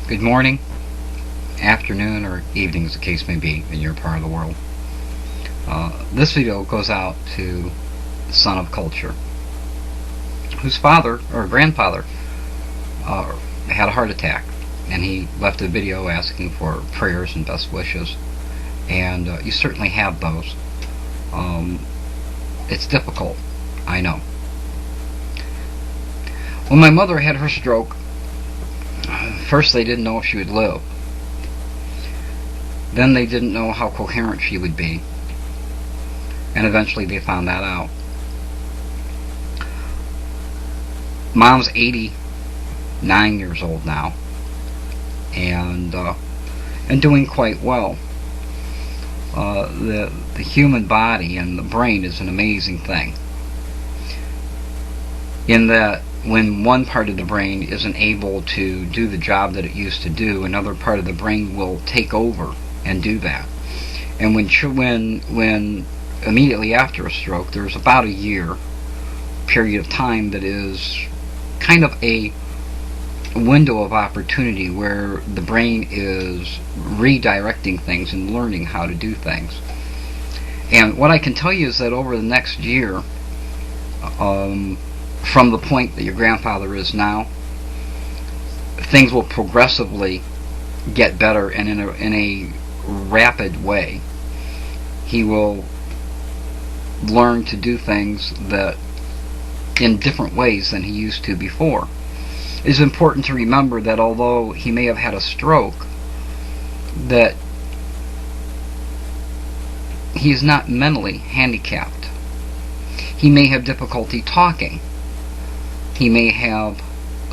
Good morning, afternoon, or evening, as the case may be, in your part of the world. This video goes out to the son of culture, whose father or grandfather had a heart attack, and he left a video asking for prayers and best wishes. And you certainly have those. It's difficult, I know. When my mother had her stroke, first they didn't know if she would live. Then they didn't know how coherent she would be. And eventually they found that out. Mom's 89 years old now, and doing quite well. The human body and the brain is an amazing thing, in that when one part of the brain isn't able to do the job that it used to do, another part of the brain will take over and do that. And when immediately after a stroke, there's about a year period of time that is kind of a window of opportunity where the brain is redirecting things and learning how to do things. And what I can tell you is that over the next year, from the point that your grandfather is now, things will progressively get better, and in a rapid way. He will learn to do things that in different ways than he used to before. It is important to remember that although he may have had a stroke, that he is not mentally handicapped. He may have difficulty talking. He may have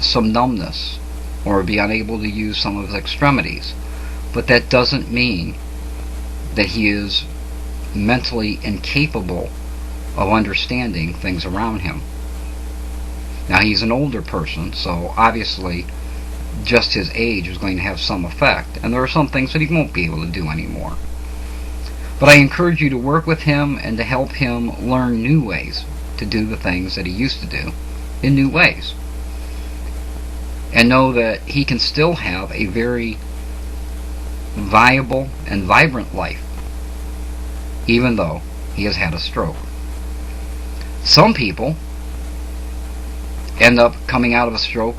some numbness or be unable to use some of his extremities. But that doesn't mean that he is mentally incapable of understanding things around him. Now, he's an older person, so obviously just his age is going to have some effect, and there are some things that he won't be able to do anymore. But I encourage you to work with him and to help him learn new ways to do the things that he used to do in new ways. And know that he can still have a very viable and vibrant life, even though he has had a stroke. Some people end up coming out of a stroke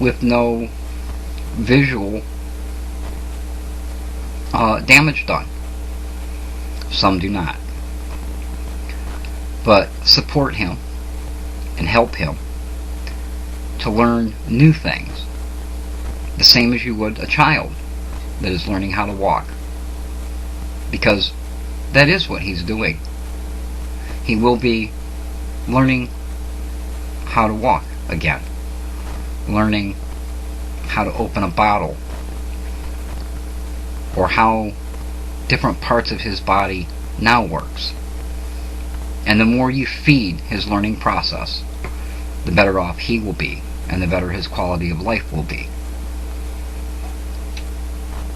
with no visual damage done. Some do not. But support him and help him to learn new things, the same as you would a child that is learning how to walk, because that is what he's doing. He will be learning how to walk again, learning how to open a bottle, or how different parts of his body now works. And the more you feed his learning process, the better off he will be, and the better his quality of life will be.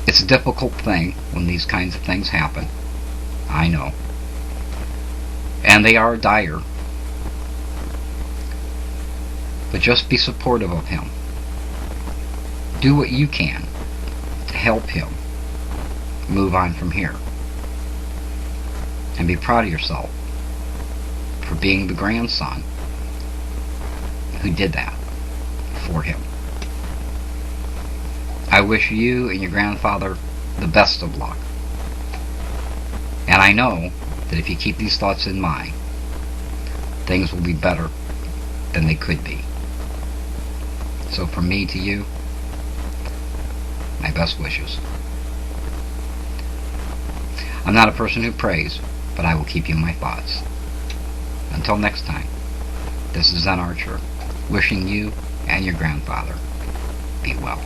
It's a difficult thing when these kinds of things happen, I know. And they are dire. But just be supportive of him. Do what you can to help him move on from here. And be proud of yourself for being the grandson who did that for him. I wish you and your grandfather the best of luck. And I know that if you keep these thoughts in mind, things will be better than they could be. So from me to you, my best wishes. I'm not a person who prays, but I will keep you in my thoughts. Until next time, this is Zen Archer, wishing you and your grandfather be well.